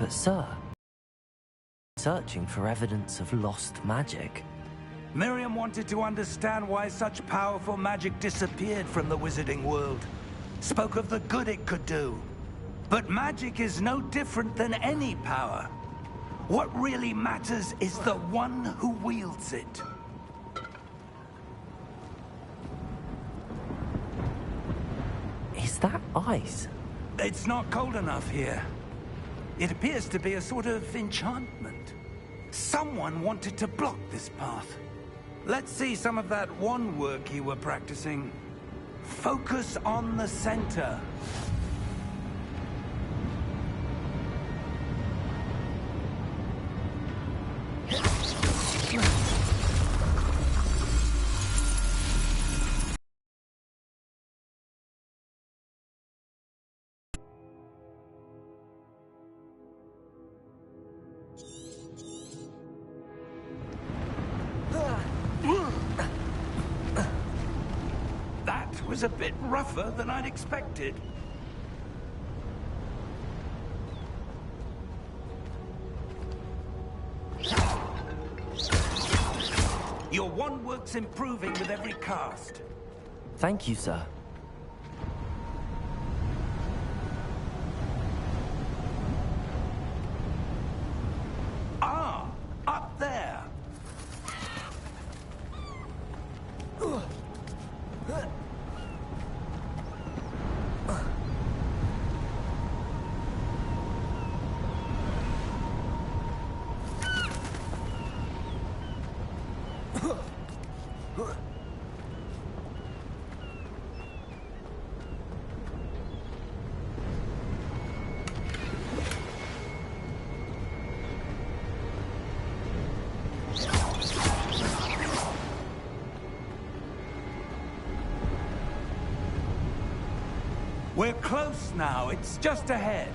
But sir, searching for evidence of lost magic. Miriam wanted to understand why such powerful magic disappeared from the wizarding world. Spoke of the good it could do. But magic is no different than any power. What really matters is the one who wields it. Is that ice? It's not cold enough here. It appears to be a sort of enchantment. Someone wanted to block this path. Let's see some of that wand work you were practicing. Focus on the center. That was a bit rougher than I'd expected. Your wand work's improving with every cast. Thank you, sir. Ah, up there. We're close now. It's just ahead.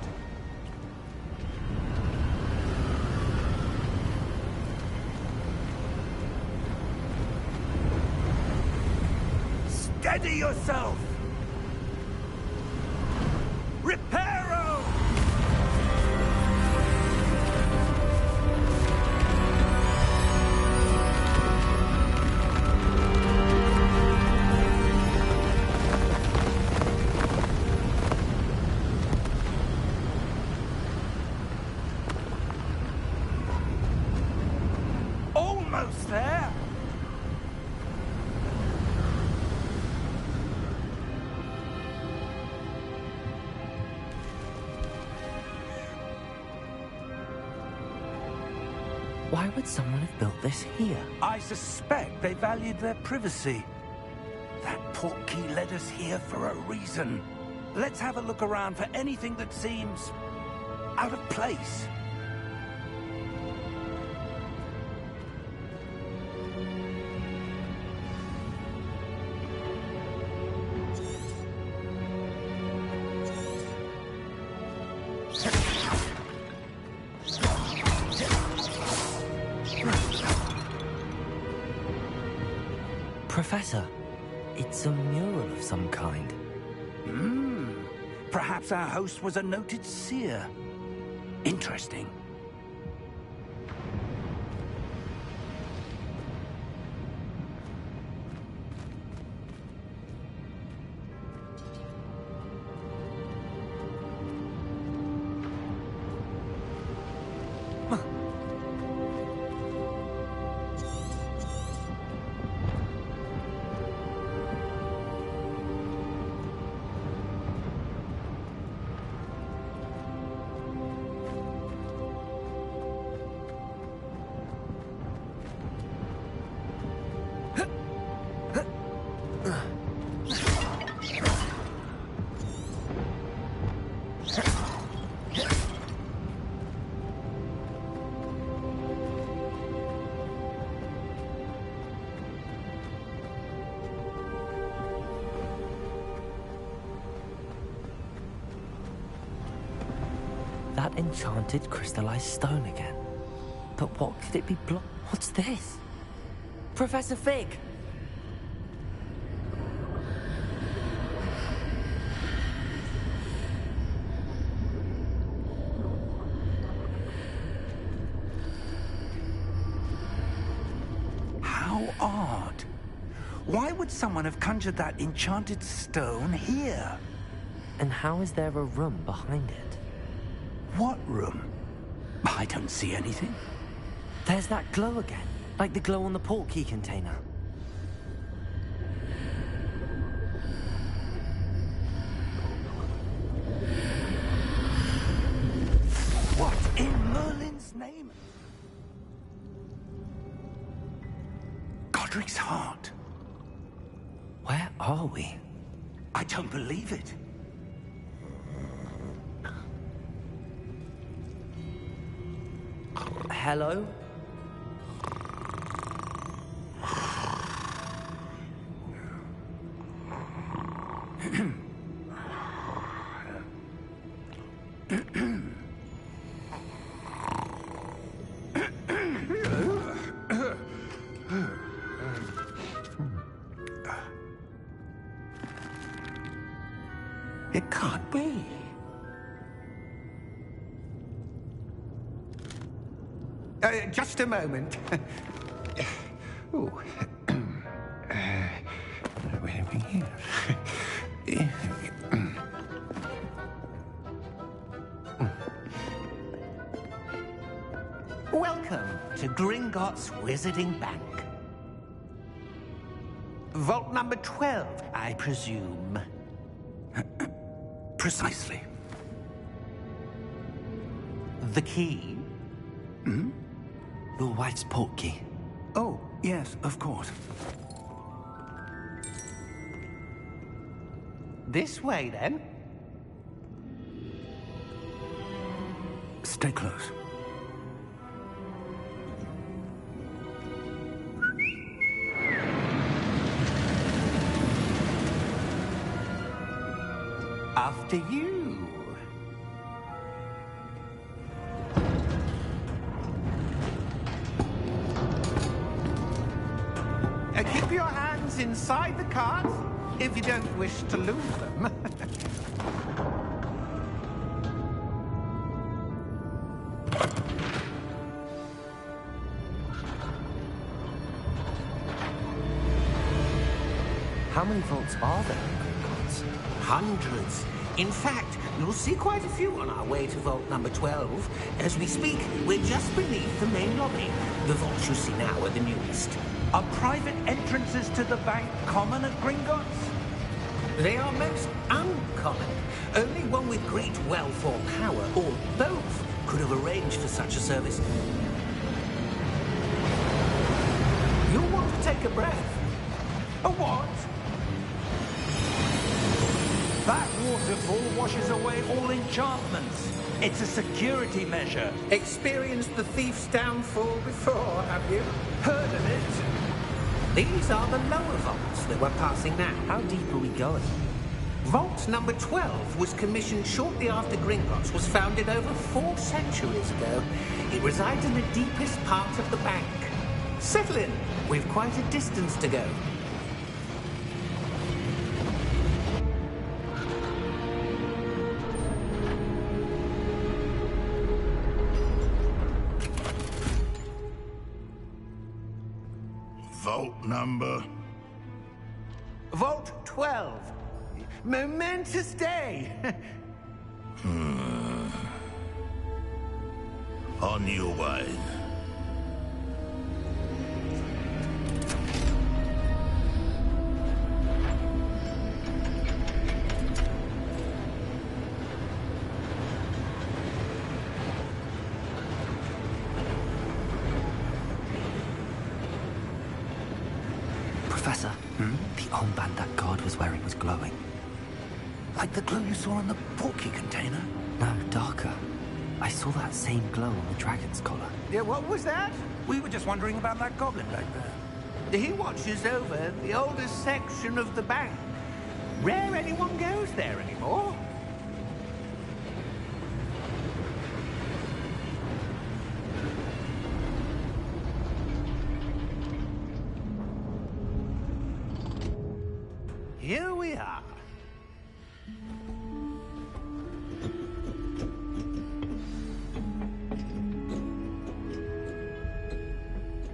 Steady yourself! Reparo! Almost there! Why would someone have built this here? I suspect they valued their privacy. That portkey led us here for a reason. Let's have a look around for anything that seems out of place. Professor, it's a mural of some kind. Perhaps our host was a noted seer. Interesting. That enchanted crystallized stone again. But what could it be What's this? Professor Fig! odd. Why would someone have conjured that enchanted stone here? And how is there a room behind it? What room? I don't see anything. There's that glow again, like the glow on the portkey container. What in Merlin's name? Godric's heart. Where are we? I don't believe it. Hello? It can't be. Just a moment. Ooh. Wait a minute here. Welcome to Gringotts Wizarding Bank. Vault number 12, I presume. Precisely. The key? Your wife's portkey. Oh, yes, of course. This way, then. Stay close. After you. Keep your hands inside the cart if you don't wish to lose them. How many vaults are there in Gringotts? Hundreds. In fact, you'll see quite a few on our way to vault number 12. As we speak, we're just beneath the main lobby. The vaults you see now are the newest. Are private entrances to the bank common at Gringotts? They are most uncommon. Only one with great wealth or power, or both, could have arranged for such a service. You'll want to take a breath. A what? That waterfall washes away all enchantments. It's a security measure. Experienced the thief's downfall before, have you? Heard of it? These are the lower vaults that we're passing now. How deep are we going? Vault number 12 was commissioned shortly after Gringotts was founded over 4 centuries ago. It resides in the deepest part of the bank. Settle in. We've quite a distance to go. Vault number? Vault 12. Momentous day. On your way. Professor, the armband that guard was wearing was glowing. Like the glow you saw on the portkey container? No, darker. I saw that same glow on the dragon's collar. Yeah, what was that? We were just wondering about that goblin back there. He watches over the oldest section of the bank. Rare anyone goes there anymore. Here we are.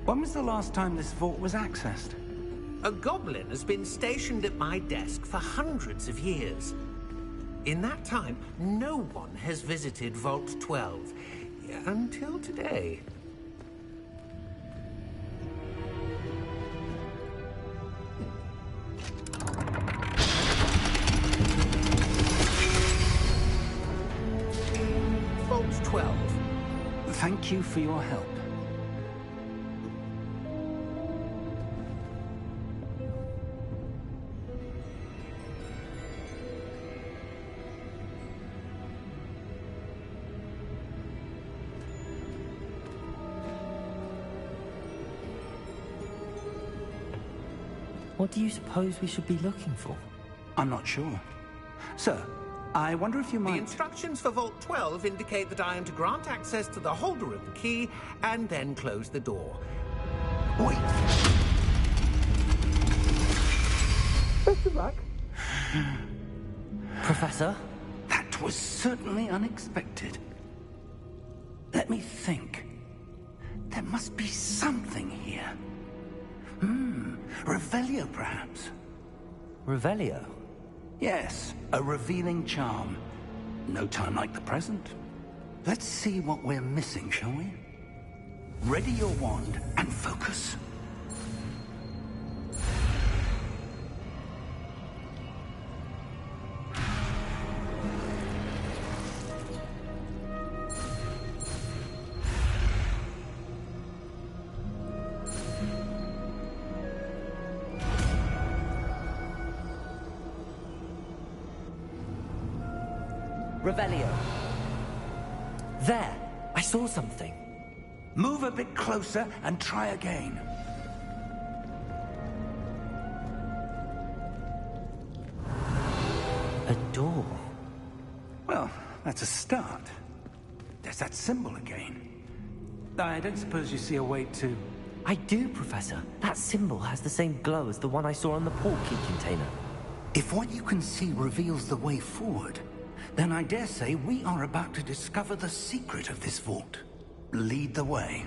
When was the last time this vault was accessed? A goblin has been stationed at my desk for hundreds of years. In that time, no one has visited Vault 12. Until today. Vault 12. Thank you for your help. What do you suppose we should be looking for? I'm not sure. Sir, I wonder if you might... The instructions for Vault 12 indicate that I am to grant access to the holder of the key and then close the door. Wait! Best of luck. Professor? That was certainly unexpected. Let me think. There must be something here. Revelio, perhaps? Revelio? Yes, a revealing charm. No time like the present. Let's see what we're missing, shall we? Ready your wand and focus. Revelio. There! I saw something. Move a bit closer and try again. A door. Well, that's a start. There's that symbol again. I don't suppose you see a way to... I do, Professor. That symbol has the same glow as the one I saw on the portkey container. If what you can see reveals the way forward, then I dare say we are about to discover the secret of this vault. Lead the way.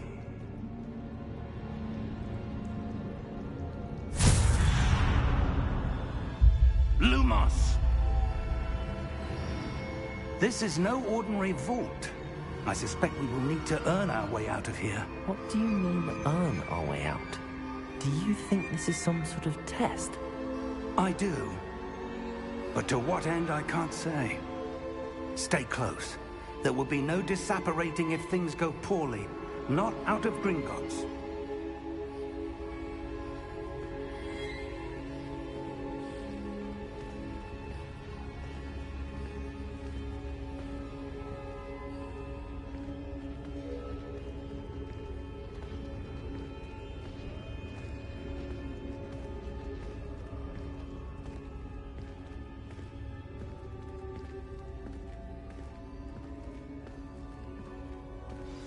Lumos! This is no ordinary vault. I suspect we will need to earn our way out of here. What do you mean, earn our way out? Do you think this is some sort of test? I do. But to what end, I can't say. Stay close. There will be no disapparating if things go poorly. Not out of Gringotts.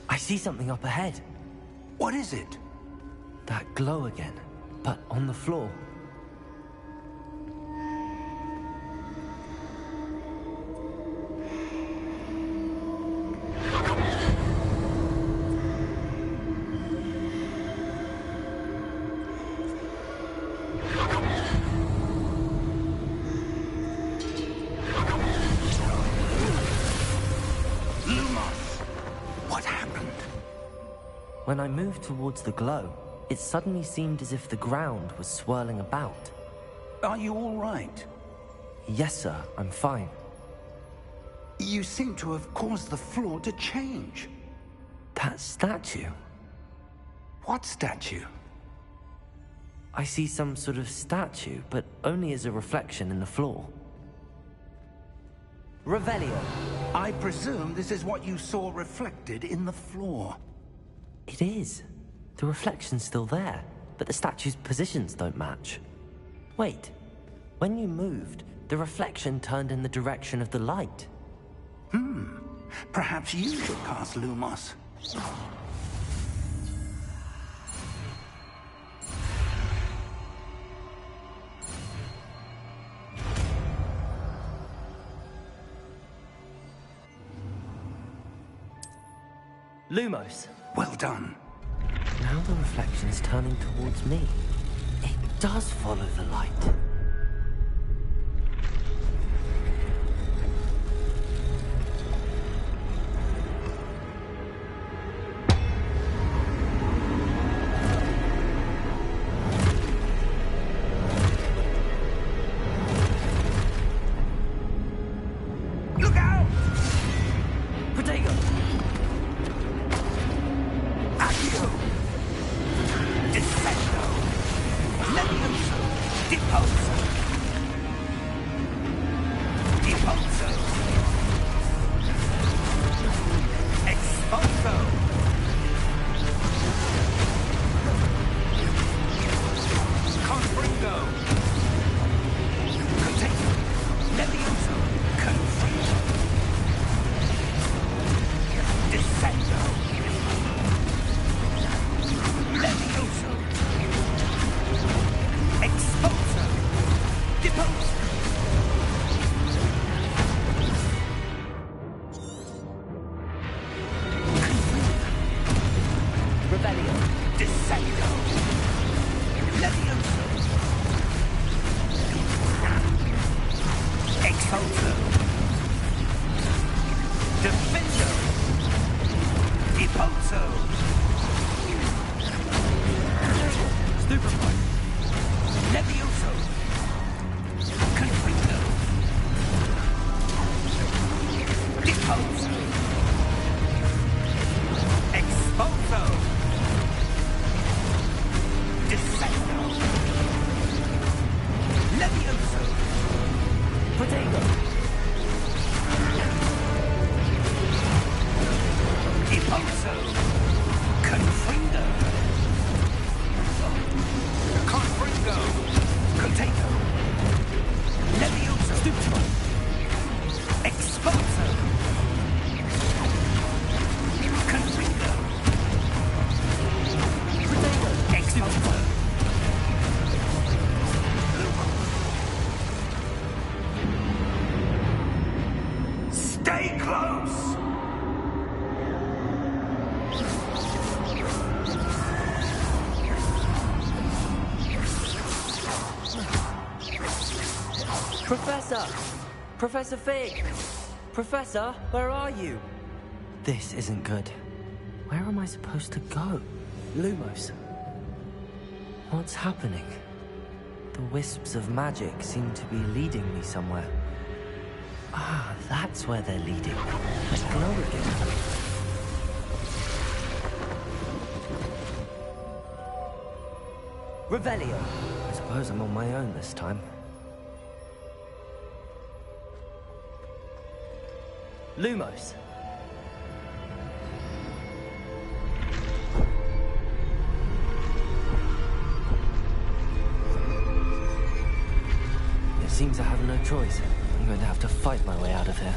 I see something up ahead. What is it? That glow again, but on the floor. When I moved towards the glow, it suddenly seemed as if the ground was swirling about. Are you all right? Yes, sir, I'm fine. You seem to have caused the floor to change. That statue? What statue? I see some sort of statue, but only as a reflection in the floor. Revelio. I presume this is what you saw reflected in the floor. It is. The reflection's still there, but the statue's positions don't match. Wait. When you moved, the reflection turned in the direction of the light. Perhaps you should cast Lumos. Lumos. Well done. Now Now the reflection's turning towards me. It does follow the light. Professor! Professor Fig! Professor, where are you? This isn't good. Where am I supposed to go? Lumos. What's happening? The wisps of magic seem to be leading me somewhere. Ah, that's where they're leading. I know again. Revelio. I suppose I'm on my own this time. Lumos. It seems I have no choice. I'm going to have to fight my way out of here.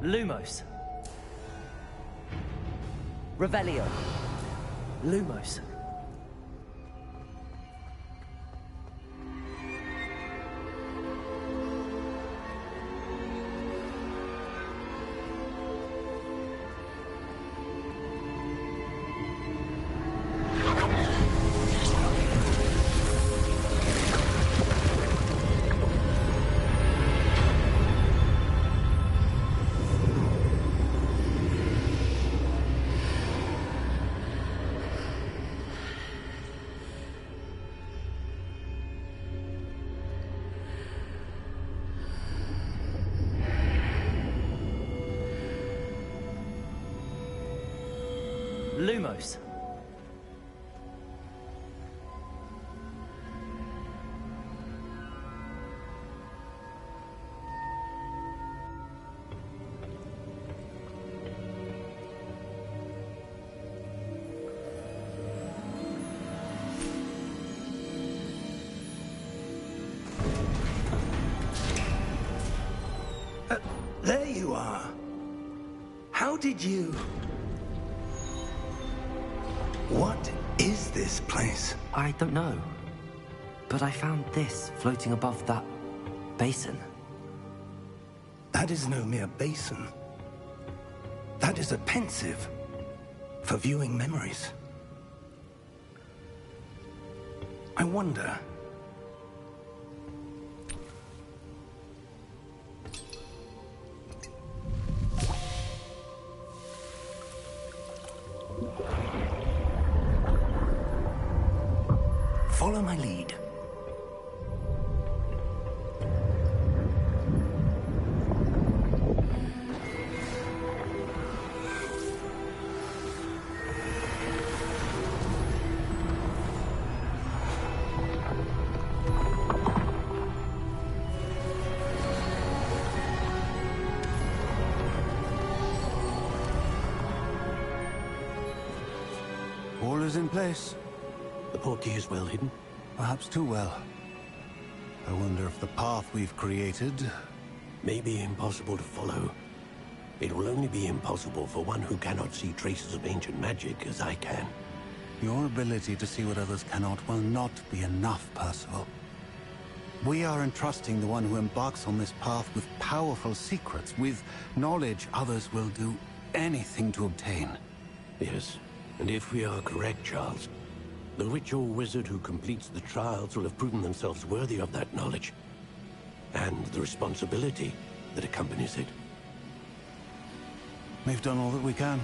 Lumos. Revelio. Lumos. Lumos. There you are. How did you... What is this place? I don't know. But I found this floating above that basin. That is no mere basin. That is a pensive for viewing memories. I wonder... Follow my lead. All is in place. The portkey is well hidden. Perhaps too well. I wonder if the path we've created... May be impossible to follow. It will only be impossible for one who cannot see traces of ancient magic as I can. Your ability to see what others cannot will not be enough, Percival. We are entrusting the one who embarks on this path with powerful secrets, with knowledge others will do anything to obtain. Yes, and if we are correct, Charles, the ritual wizard who completes the trials will have proven themselves worthy of that knowledge, and the responsibility that accompanies it. We've done all that we can.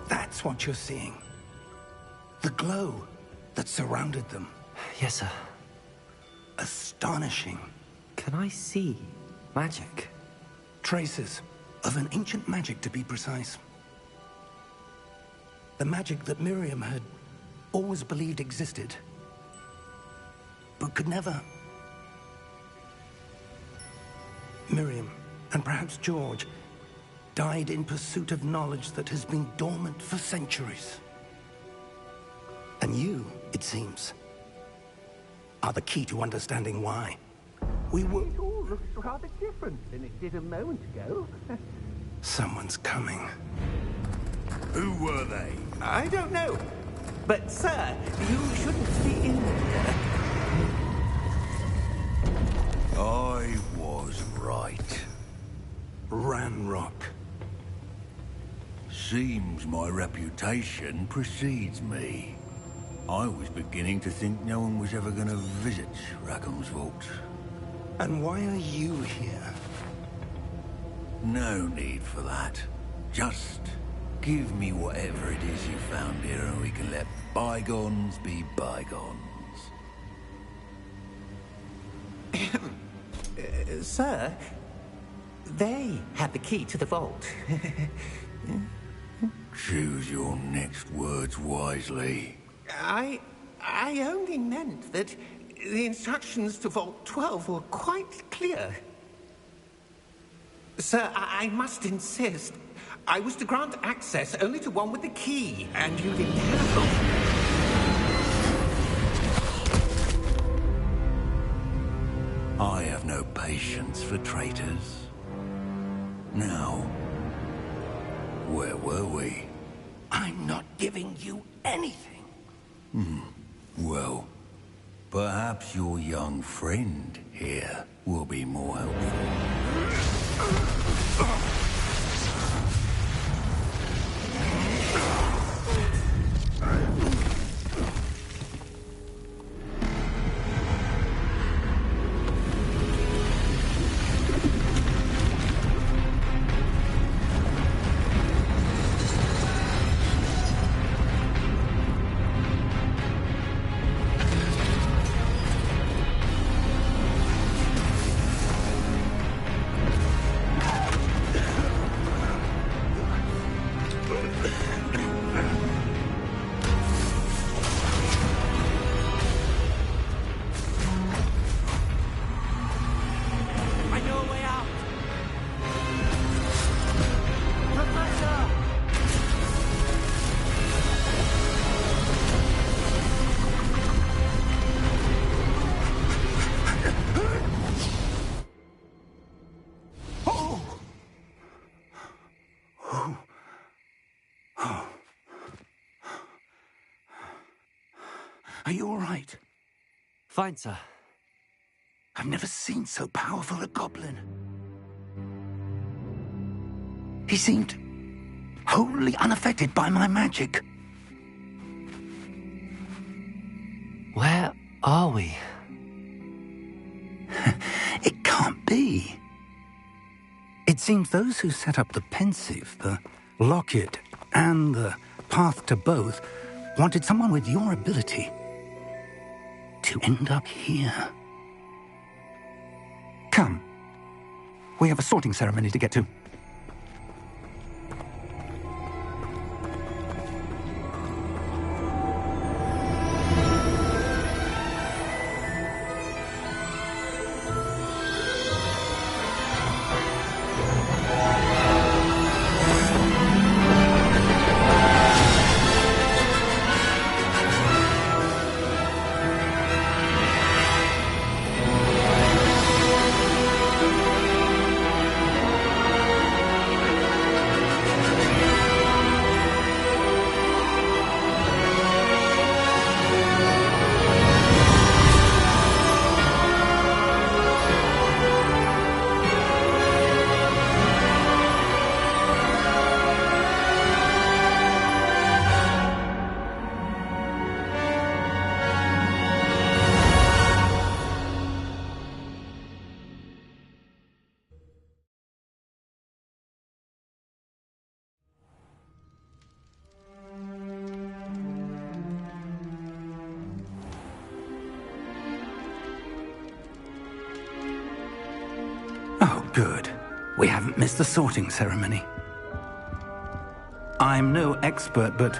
That's what you're seeing. The glow that surrounded them. Yes, sir. Astonishing. Can I see magic? Traces of an ancient magic, to be precise. The magic that Miriam had always believed existed, but could never. Miriam, and perhaps George, died in pursuit of knowledge that has been dormant for centuries. And you, it seems, are the key to understanding why. We were... It all looks rather different than it did a moment ago. Someone's coming. Who were they? I don't know. But, sir, you shouldn't be in here. I was right. Ranrock. Seems my reputation precedes me. I was beginning to think no one was ever going to visit Rackham's vault. And why are you here? No need for that. Just give me whatever it is you found here and we can let bygones be bygones. Sir, they had the key to the vault. Choose your next words wisely. I only meant that the instructions to Vault 12 were quite clear. Sir, I must insist. I was to grant access only to one with the key, and you didn't have them. I have no patience for traitors. Now, where were we? I'm not giving you anything. Well, perhaps your young friend here will be more helpful. Are you all right? Fine, sir. I've never seen so powerful a goblin. He seemed wholly unaffected by my magic. Where are we? It can't be. It seems those who set up the pensive, the locket, and the path to both wanted someone with your ability to end up here. Come. We have a sorting ceremony to get to. Oh, good. We haven't missed the sorting ceremony. I'm no expert, but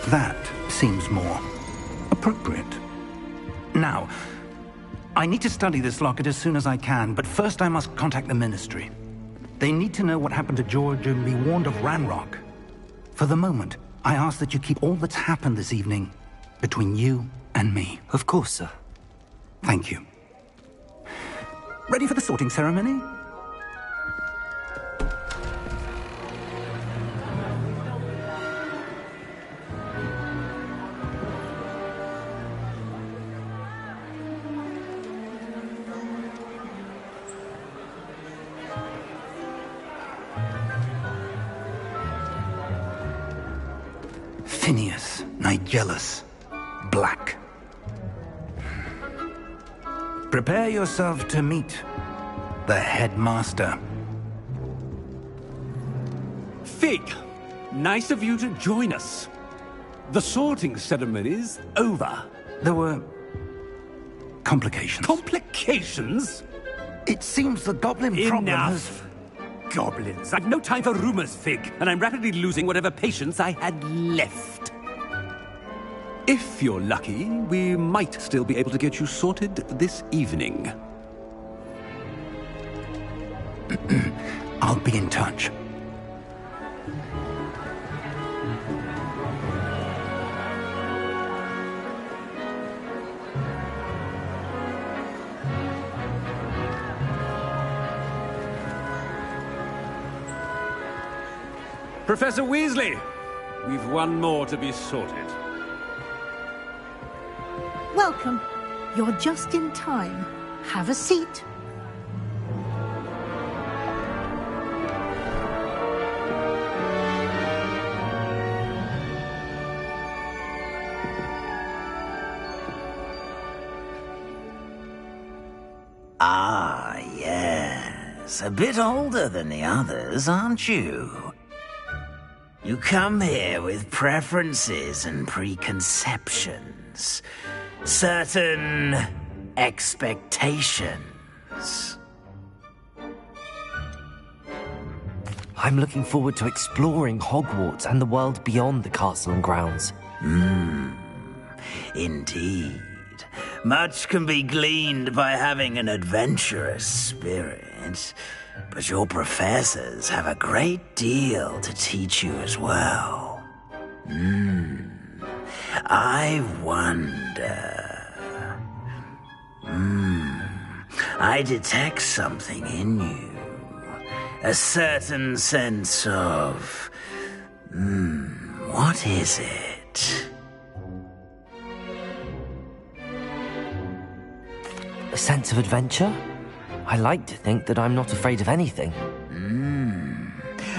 that seems more appropriate. Now, I need to study this locket as soon as I can, but first I must contact the Ministry. They need to know what happened to George and be warned of Ranrock. For the moment, I ask that you keep all that's happened this evening between you and me. Of course, sir. Thank you. Ready for the sorting ceremony? Phineas, Nigellus, Black. Prepare yourself to meet the headmaster. Fig, nice of you to join us. The sorting ceremony's over. There were complications. Complications? It seems the goblin problem has... Enough. Goblins. I've no time for rumors, Fig, and I'm rapidly losing whatever patience I had left. If you're lucky, we might still be able to get you sorted this evening. I'll be in touch. Professor Weasley, we've one more to be sorted. Welcome. You're just in time. Have a seat. Ah, yes. A bit older than the others, aren't you? You come here with preferences and preconceptions. Certain expectations. I'm looking forward to exploring Hogwarts and the world beyond the castle and grounds. Indeed. Much can be gleaned by having an adventurous spirit, but your professors have a great deal to teach you as well. I wonder... I detect something in you. A certain sense of... what is it? A sense of adventure? I like to think that I'm not afraid of anything.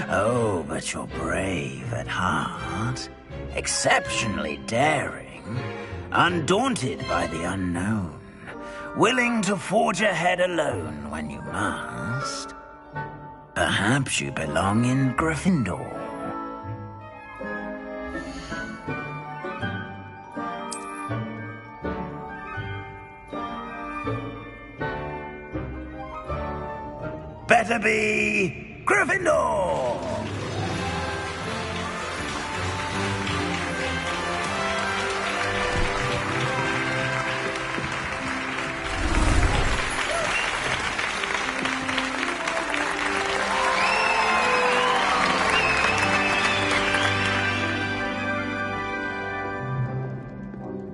Oh, but you're brave at heart. Exceptionally daring. Undaunted by the unknown. Willing to forge ahead alone when you must. Perhaps you belong in Gryffindor. Better be Gryffindor!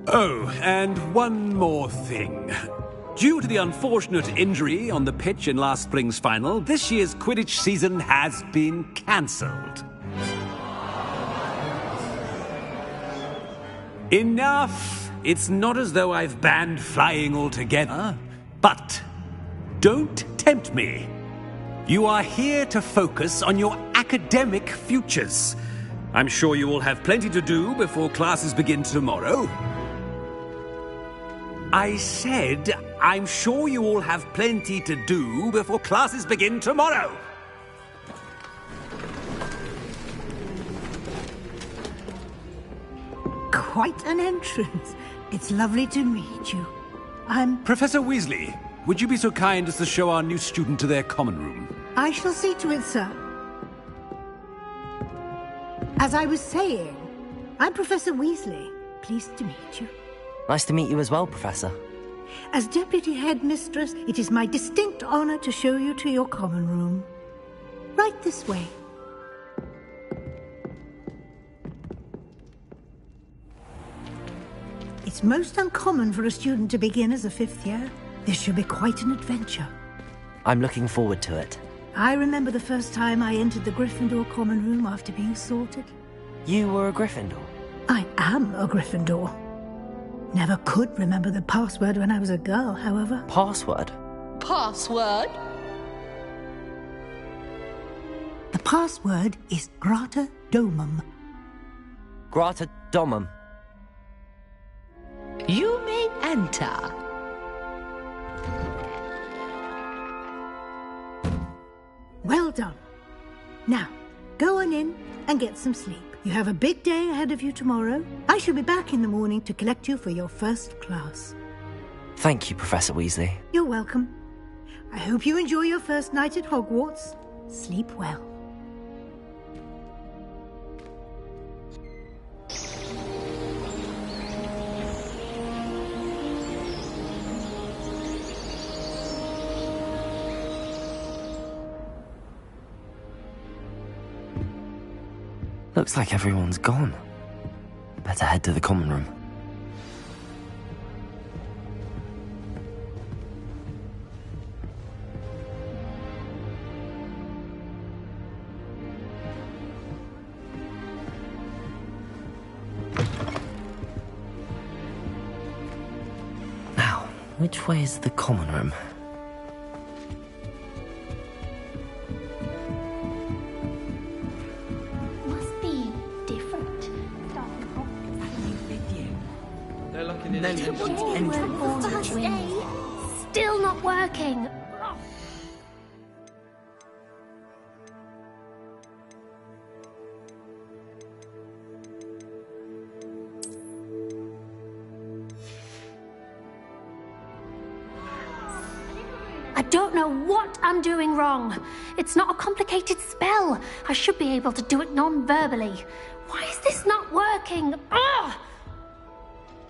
Oh, and one more thing. Due to the unfortunate injury on the pitch in last spring's final, this year's Quidditch season has been cancelled. Enough! It's not as though I've banned flying altogether, but don't tempt me. You are here to focus on your academic futures. I'm sure you will have plenty to do before classes begin tomorrow. I said, I'm sure you all have plenty to do before classes begin tomorrow. Quite an entrance. It's lovely to meet you. I'm... Professor Weasley, would you be so kind as to show our new student to their common room? I shall see to it, sir. As I was saying, I'm Professor Weasley. Pleased to meet you. Nice to meet you as well, Professor. As Deputy Headmistress, it is my distinct honor to show you to your common room. Right this way. It's most uncommon for a student to begin as a fifth year. This should be quite an adventure. I'm looking forward to it. I remember the first time I entered the Gryffindor common room after being sorted. You were a Gryffindor? I am a Gryffindor. Never could remember the password when I was a girl, however. Password? Password? The password is Grata Domum. Grata Domum. You may enter. Well done. Now, go on in and get some sleep. You have a big day ahead of you tomorrow. I shall be back in the morning to collect you for your first class. Thank you, Professor Weasley. You're welcome. I hope you enjoy your first night at Hogwarts. Sleep well. Looks like everyone's gone. Better head to the common room. Now, which way is the common room? Still not working. I don't know what I'm doing wrong. It's not a complicated spell. I should be able to do it non-verbally. Why is this not working? Ugh!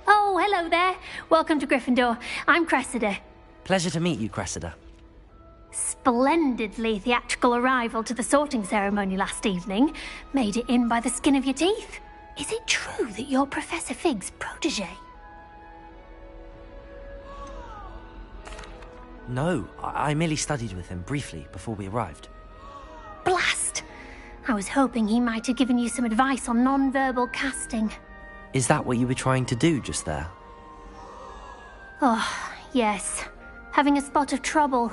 Oh, hello there. Welcome to Gryffindor. I'm Cressida. Pleasure to meet you, Cressida. Splendidly theatrical arrival to the sorting ceremony last evening. Made it in by the skin of your teeth. Is it true that you're Professor Fig's protege? No, I merely studied with him briefly before we arrived. Blast! I was hoping he might have given you some advice on non-verbal casting. Is that what you were trying to do just there? Oh, yes. having a spot of trouble.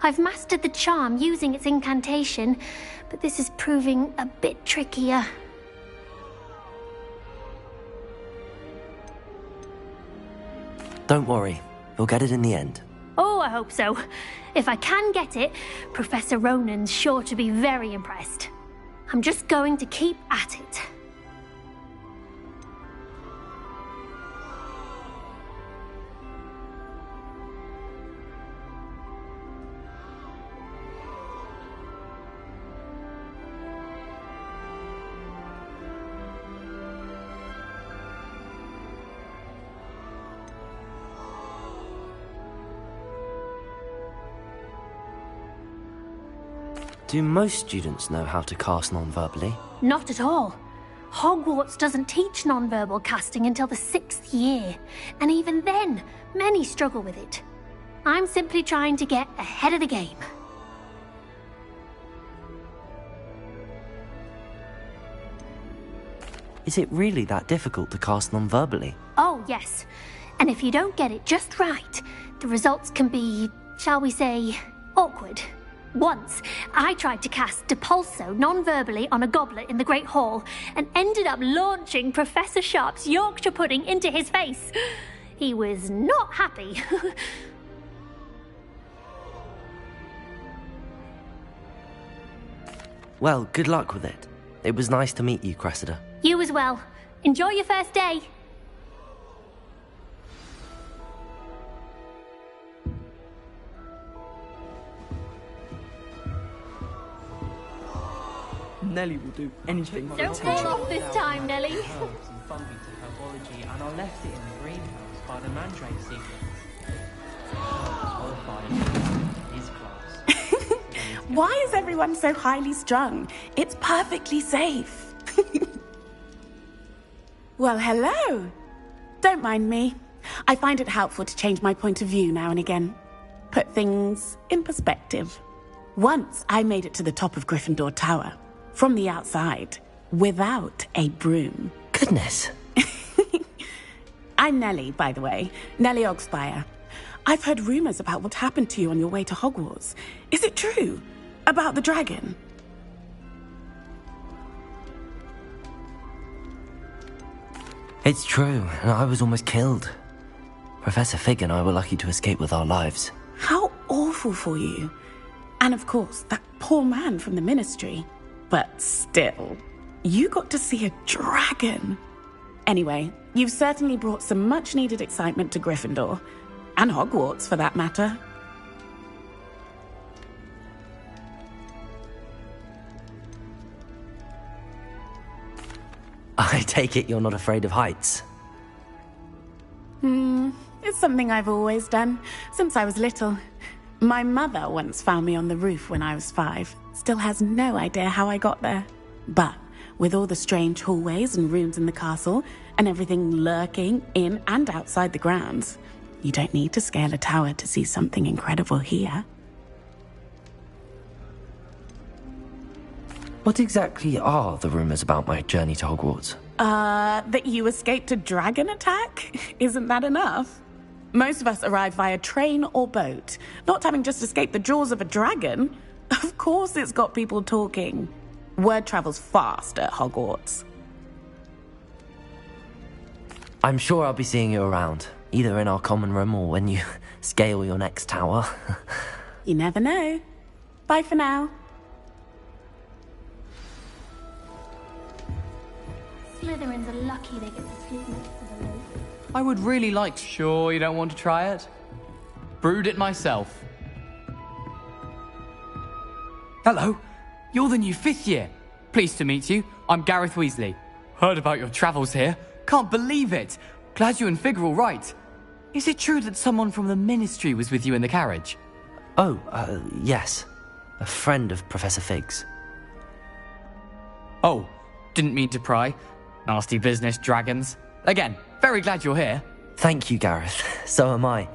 I've mastered the charm using its incantation, but this is proving a bit trickier. Don't worry, you'll get it in the end. Oh, I hope so. If I can get it, Professor Ronan's sure to be very impressed. I'm just going to keep at it. Do most students know how to cast non-verbally? Not at all. Hogwarts doesn't teach nonverbal casting until the 6th year, and even then, many struggle with it. I'm simply trying to get ahead of the game. Is it really that difficult to cast non-verbally? Oh, yes. And if you don't get it just right, the results can be, shall we say, awkward. Once, I tried to cast Depulso non-verbally on a goblet in the Great Hall and ended up launching Professor Sharp's Yorkshire pudding into his face. He was not happy. Well, good luck with it. It was nice to meet you, Cressida. You as well. Enjoy your first day. Nellie will do anything for Don't fall off this time, Nellie. Herbs and fungi to herbology, and I left it in the greenhouse by the mandrake seedling. Qualified in his class. Why is everyone so highly strung? It's perfectly safe. Well, hello. Don't mind me. I find it helpful to change my point of view now and again. Put things in perspective. Once I made it to the top of Gryffindor Tower. From the outside, without a broom. Goodness. I'm Nellie, by the way. Nellie Ogspire. I've heard rumors about what happened to you on your way to Hogwarts. Is it true? About the dragon? It's true, and I was almost killed. Professor Fig and I were lucky to escape with our lives. How awful for you. And of course, that poor man from the Ministry. But still, you got to see a dragon. Anyway, you've certainly brought some much-needed excitement to Gryffindor. And Hogwarts, for that matter. I take it you're not afraid of heights? It's something I've always done, since I was little. My mother once found me on the roof when I was 5. Still has no idea how I got there. But with all the strange hallways and rooms in the castle, and everything lurking in and outside the grounds, you don't need to scale a tower to see something incredible here. What exactly are the rumors about my journey to Hogwarts? That you escaped a dragon attack? Isn't that enough? Most of us arrive via train or boat, not having just escaped the jaws of a dragon. Of course it's got people talking. Word travels fast at Hogwarts. I'm sure I'll be seeing you around, either in our common room or when you scale your next tower. You never know. Bye for now. Slytherins are lucky they get to sleep next to the lake. I would really like to. Sure you don't want to try it? Brewed it myself. Hello, you're the new 5th year. Pleased to meet you. I'm Gareth Weasley. Heard about your travels here. Can't believe it. Glad you and Fig are all right. Is it true that someone from the Ministry was with you in the carriage? Oh, yes. A friend of Professor Fig's. Oh, didn't mean to pry. Nasty business, dragons. Again, very glad you're here. Thank you, Gareth. So am I.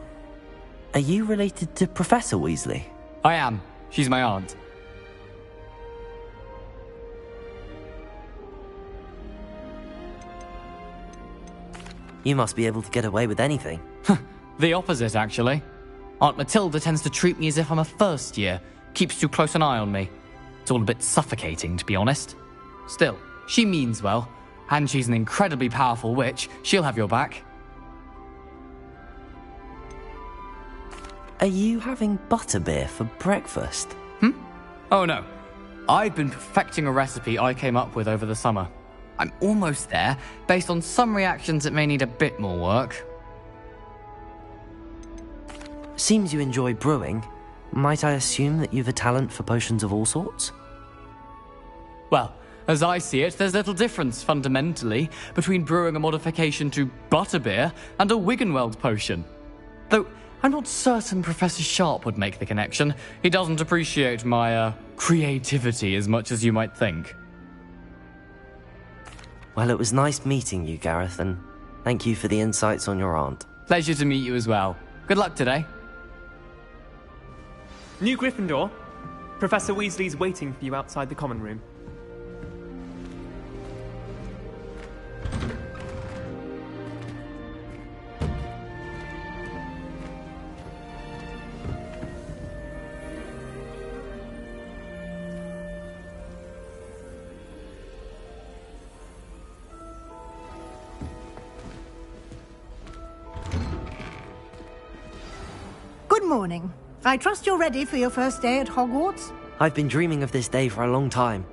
Are you related to Professor Weasley? I am. She's my aunt. You must be able to get away with anything. The opposite, actually. Aunt Matilda tends to treat me as if I'm a first year, keeps too close an eye on me. It's all a bit suffocating, to be honest. Still, she means well, and she's an incredibly powerful witch. She'll have your back. Are you having butterbeer for breakfast? Oh no. I've been perfecting a recipe I came up with over the summer. I'm almost there. Based on some reactions, it may need a bit more work. Seems you enjoy brewing. Might I assume that you've a talent for potions of all sorts? Well, as I see it, there's little difference, fundamentally, between brewing a modification to butterbeer and a Wiggenweld potion. Though, I'm not certain Professor Sharp would make the connection. He doesn't appreciate my, creativity as much as you might think. Well, it was nice meeting you, Gareth, and thank you for the insights on your aunt. Pleasure to meet you as well. Good luck today. New Gryffindor. Professor Weasley's waiting for you outside the common room. Good morning. I trust you're ready for your first day at Hogwarts? I've been dreaming of this day for a long time.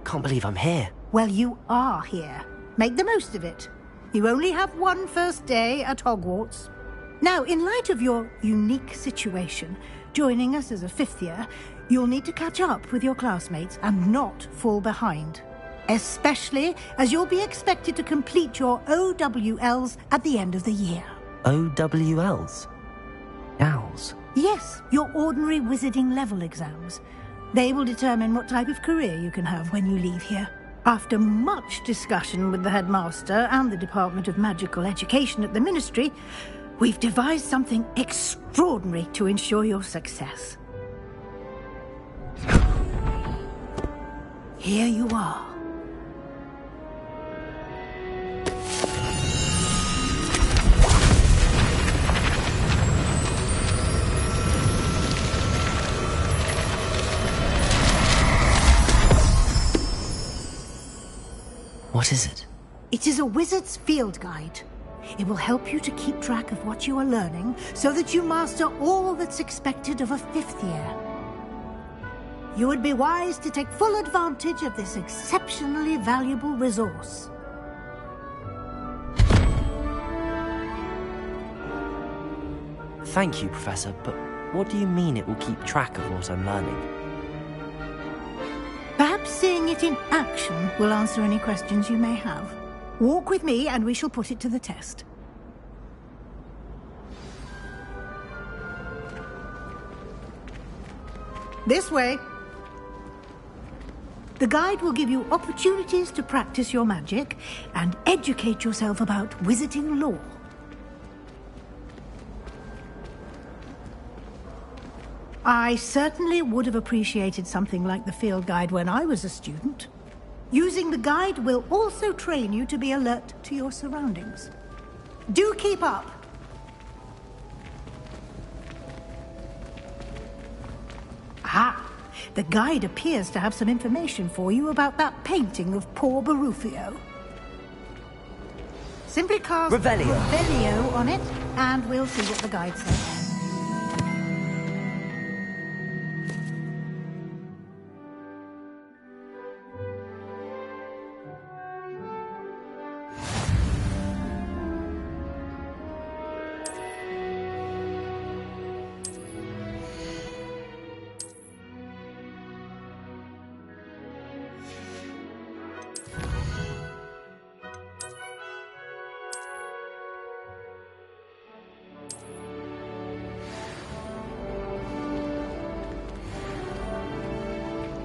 Can't believe I'm here. Well, you are here. Make the most of it. You only have one first day at Hogwarts. Now, in light of your unique situation, joining us as a fifth year, you'll need to catch up with your classmates and not fall behind. Especially as you'll be expected to complete your OWLs at the end of the year. OWLs? Owls? Yes, your ordinary wizarding level exams. They will determine what type of career you can have when you leave here. After much discussion with the headmaster and the Department of Magical Education at the Ministry, we've devised something extraordinary to ensure your success. Here you are. What is it? It is a wizard's field guide. It will help you to keep track of what you are learning so that you master all that's expected of a fifth year. You would be wise to take full advantage of this exceptionally valuable resource. Thank you, Professor, but what do you mean it will keep track of what I'm learning? Perhaps seeing it in action will answer any questions you may have. Walk with me and we shall put it to the test. This way. The guide will give you opportunities to practice your magic and educate yourself about wizarding lore. I certainly would have appreciated something like the field guide when I was a student. Using the guide will also train you to be alert to your surroundings. Do keep up! Ah, the guide appears to have some information for you about that painting of poor Barufio. Simply cast Revelio on it, and we'll see what the guide says.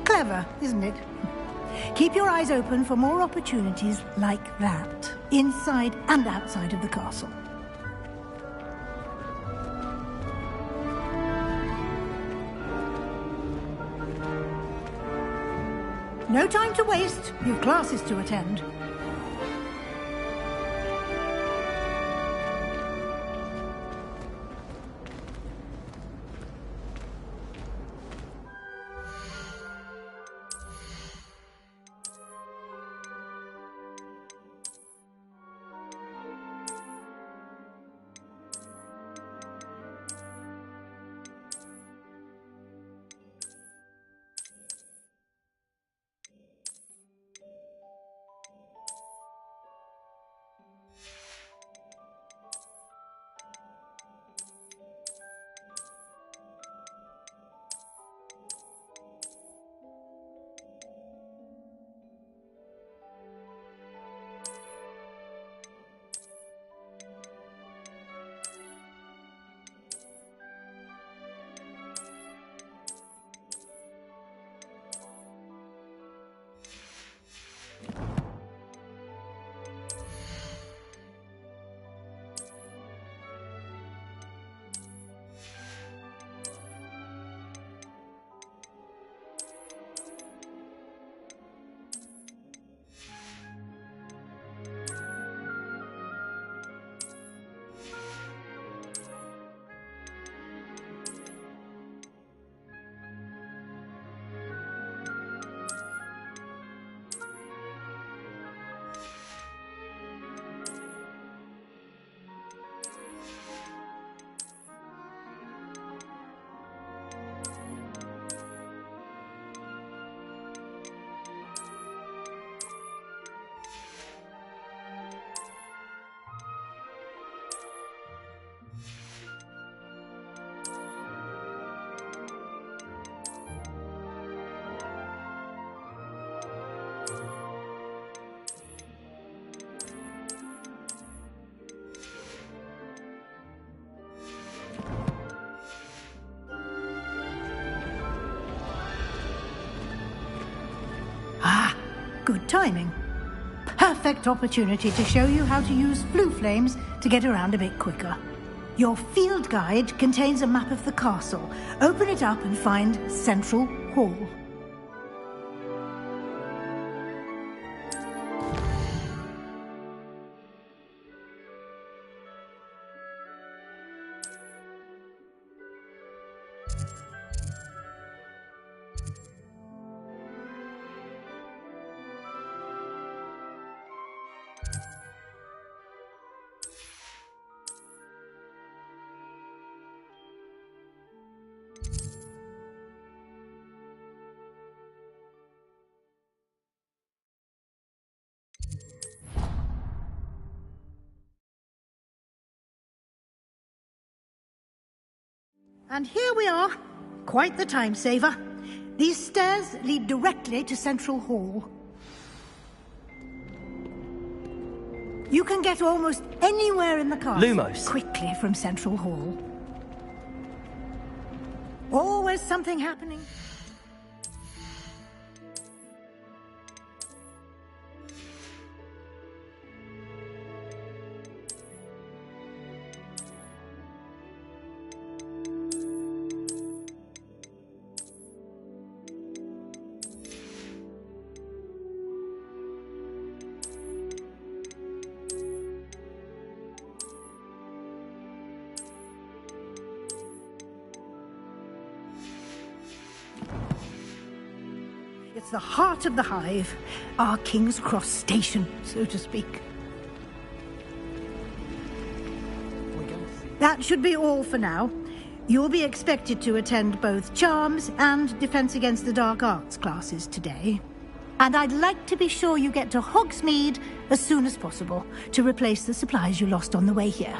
Clever, isn't it? Keep your eyes open for more opportunities like that, inside and outside of the castle. No time to waste. You've classes to attend. good timing. Perfect opportunity to show you how to use flue flames to get around a bit quicker. Your field guide contains a map of the castle. Open it up and find Central Hall. And here we are. Quite the time saver. These stairs lead directly to Central Hall. You can get almost anywhere in the castle Lumos. quickly from Central Hall. Always something happening. It's the heart of the hive, our King's Cross station, so to speak. That should be all for now. You'll be expected to attend both Charms and Defense Against the Dark Arts classes today. And I'd like to be sure you get to Hogsmeade as soon as possible to replace the supplies you lost on the way here.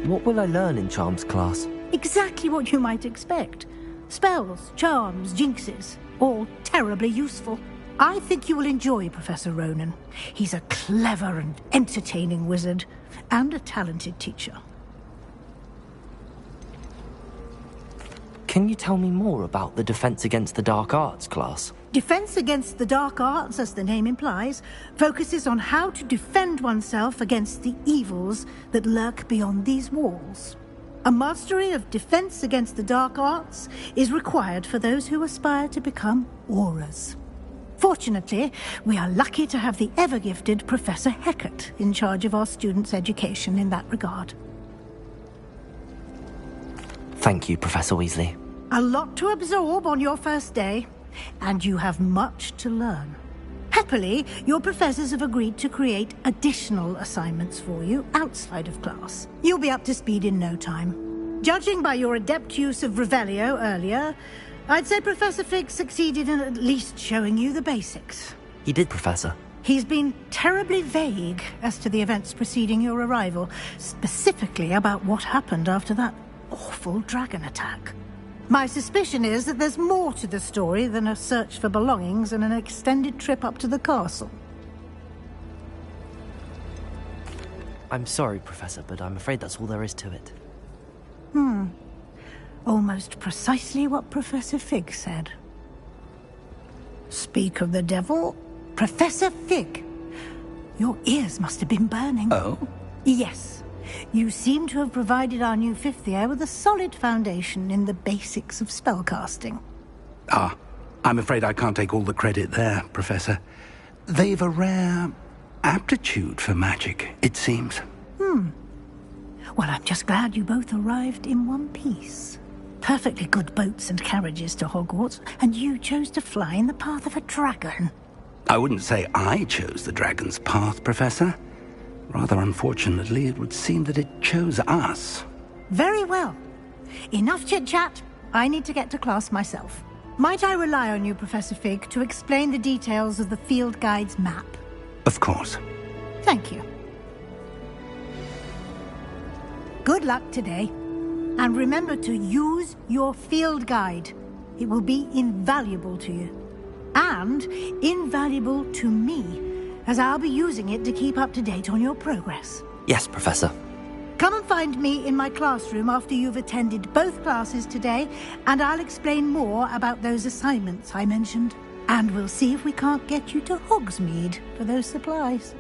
What will I learn in Charms class? Exactly what you might expect. Spells, charms, jinxes, all terribly useful. I think you will enjoy Professor Ronan. He's a clever and entertaining wizard, and a talented teacher. Can you tell me more about the Defense Against the Dark Arts class? Defense Against the Dark Arts, as the name implies, focuses on how to defend oneself against the evils that lurk beyond these walls. A mastery of Defense Against the Dark Arts is required for those who aspire to become Auras. Fortunately, we are lucky to have the ever-gifted Professor Hecat in charge of our students' education in that regard. Thank you, Professor Weasley. A lot to absorb on your first day, and you have much to learn. Happily, your professors have agreed to create additional assignments for you outside of class. You'll be up to speed in no time. Judging by your adept use of Revelio earlier, I'd say Professor Fig succeeded in at least showing you the basics. He did, Professor. He's been terribly vague as to the events preceding your arrival, specifically about what happened after that awful dragon attack. My suspicion is that there's more to the story than a search for belongings and an extended trip up to the castle. I'm sorry, Professor, but I'm afraid that's all there is to it. Almost precisely what Professor Fig said. Speak of the devil, Professor Fig. Your ears must have been burning. Oh? Yes. You seem to have provided our new fifth year with a solid foundation in the basics of spellcasting. Ah, I'm afraid I can't take all the credit there, Professor. They've a rare aptitude for magic, it seems. Well, I'm just glad you both arrived in one piece. Perfectly good boats and carriages to Hogwarts, and you chose to fly in the path of a dragon. I wouldn't say I chose the dragon's path, Professor. Rather unfortunately, it would seem that it chose us. Very well. Enough chit-chat. I need to get to class myself. Might I rely on you, Professor Fig, to explain the details of the field guide's map? Of course. Thank you. Good luck today. And remember to use your field guide. It will be invaluable to you. And invaluable to me, as I'll be using it to keep up to date on your progress. Yes, Professor. Come and find me in my classroom after you've attended both classes today, and I'll explain more about those assignments I mentioned. And we'll see if we can't get you to Hogsmeade for those supplies.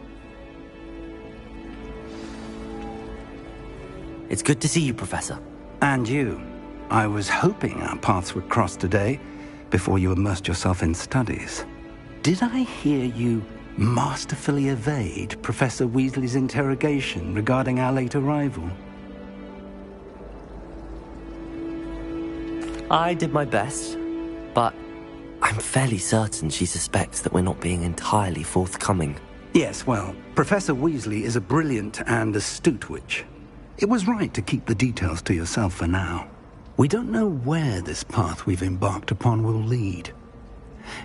It's good to see you, Professor. And you. I was hoping our paths would cross today, before you immersed yourself in studies. Did I hear you masterfully evade Professor Weasley's interrogation regarding our late arrival? I did my best, but I'm fairly certain she suspects that we're not being entirely forthcoming. Yes, well, Professor Weasley is a brilliant and astute witch. It was right to keep the details to yourself for now. We don't know where this path we've embarked upon will lead.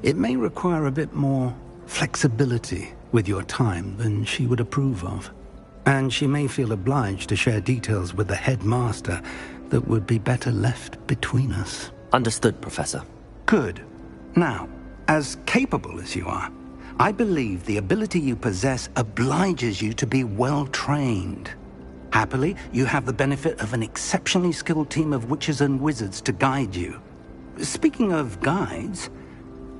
It may require a bit more flexibility with your time than she would approve of. And she may feel obliged to share details with the headmaster that would be better left between us. Understood, Professor. Good. Now, as capable as you are, I believe the ability you possess obliges you to be well trained. Happily, you have the benefit of an exceptionally skilled team of witches and wizards to guide you. Speaking of guides,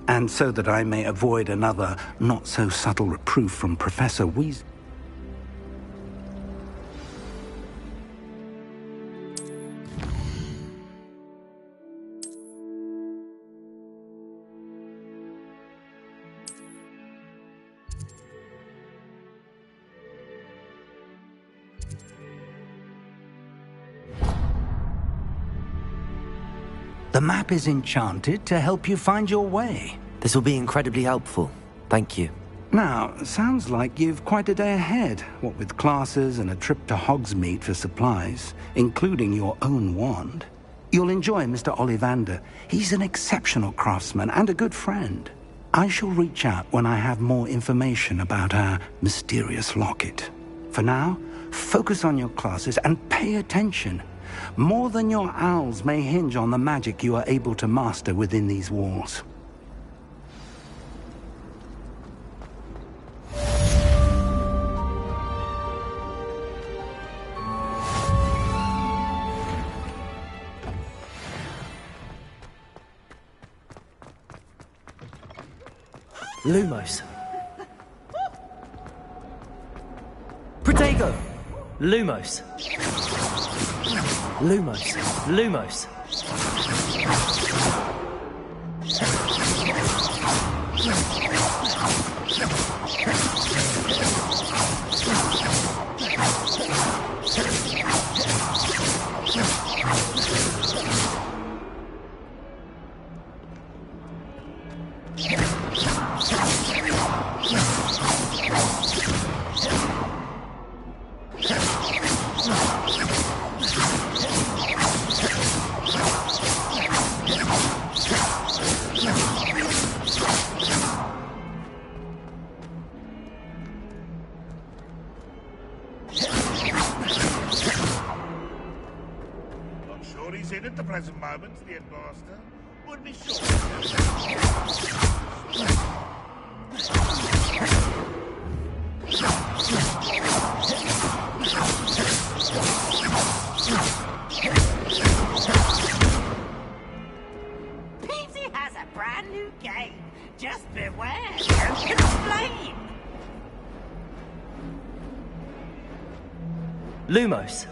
and so that I may avoid another not-so-subtle reproof from Professor Weasley. The map is enchanted to help you find your way. This will be incredibly helpful. Thank you. Now, sounds like you've quite a day ahead, what with classes and a trip to Hogsmeade for supplies, including your own wand. You'll enjoy Mr. Ollivander. He's an exceptional craftsman and a good friend. I shall reach out when I have more information about our mysterious locket. For now, focus on your classes and pay attention. More than your owls may hinge on the magic you are able to master within these walls. Lumos. Protego! Lumos. Lumos. Lumos. At the present moment, the headmaster would be sure. Peasy has a brand new game. Just beware, don't explain. Lumos.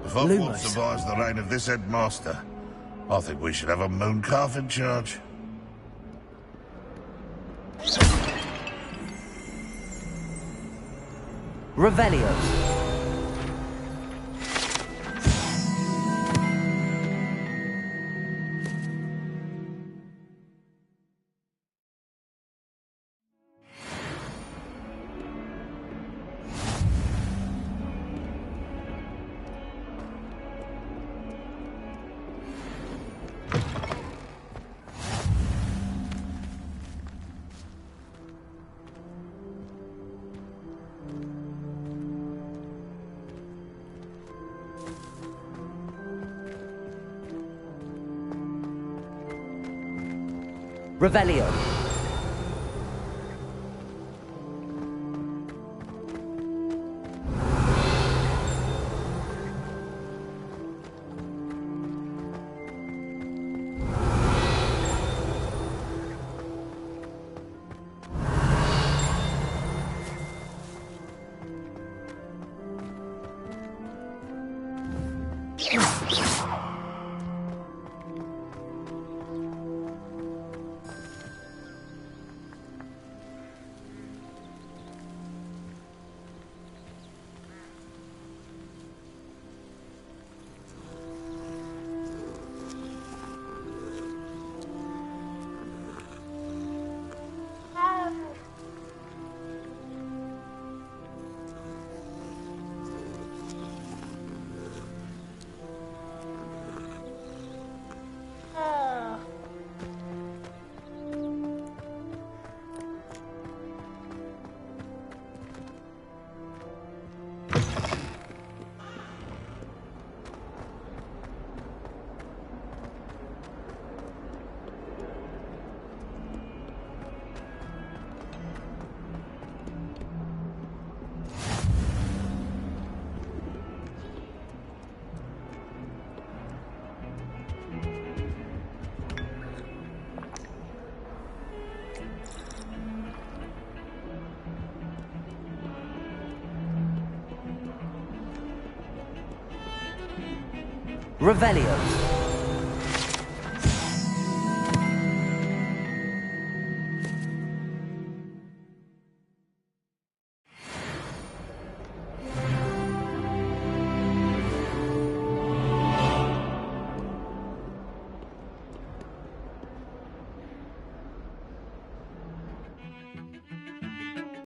If Hogwarts survives the reign of this headmaster, I think we should have a moon calf in charge. Revelio. Revelio. Revelio.